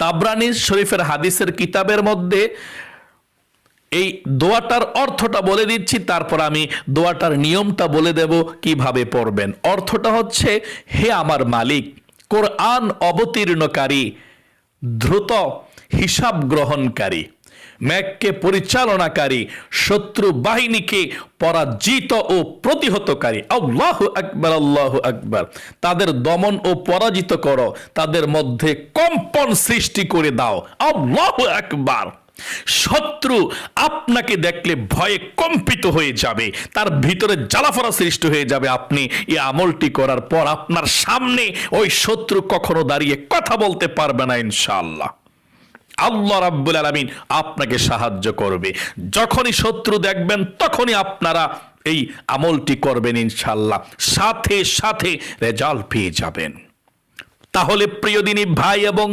তাবরানী শরীফের হাদিসের কিতাবের মধ্যে এই দোয়াটার অর্থটা বলে দিচ্ছি, তারপর আমি দোয়াটার নিয়মটা বলে দেব কিভাবে পড়বেন। অর্থটা হচ্ছে, হে আমার মালিক, কোরআন অবতীর্ণকারী, দ্রুত হিসাব গ্রহণকারী, মেঘকে পরিচালনাকারী, শত্রু বাহিনীকে পরাজিত ও প্রতিহতকারী। আল্লাহু আকবার, আল্লাহু আকবার। তাদের দমন ও পরাজিত করো, তাদের মধ্যে কম্পন সৃষ্টি করে দাও। আল্লাহু আকবার। শত্রু আপনাকে দেখলে ভয়ে কম্পিত হয়ে যাবে, তার ভিতরে জ্বালাফড়া সৃষ্টি হয়ে যাবে। আপনি এই আমলটি করার পর আপনার সামনে ওই শত্রু কখনো দাঁড়িয়ে কথা বলতে পারবে না ইনশাআল্লাহ। আল্লাহ রাব্বুল আলামিন আপনাকে সাহায্য করবে। যখনই শত্রু দেখবেন তখনই আপনারা এই আমলটি করবেন ইনশাআল্লাহ, সাথে সাথে রেজাল্ট পেয়ে যাবেন। তাহলে প্রিয় দিনী ভাই এবং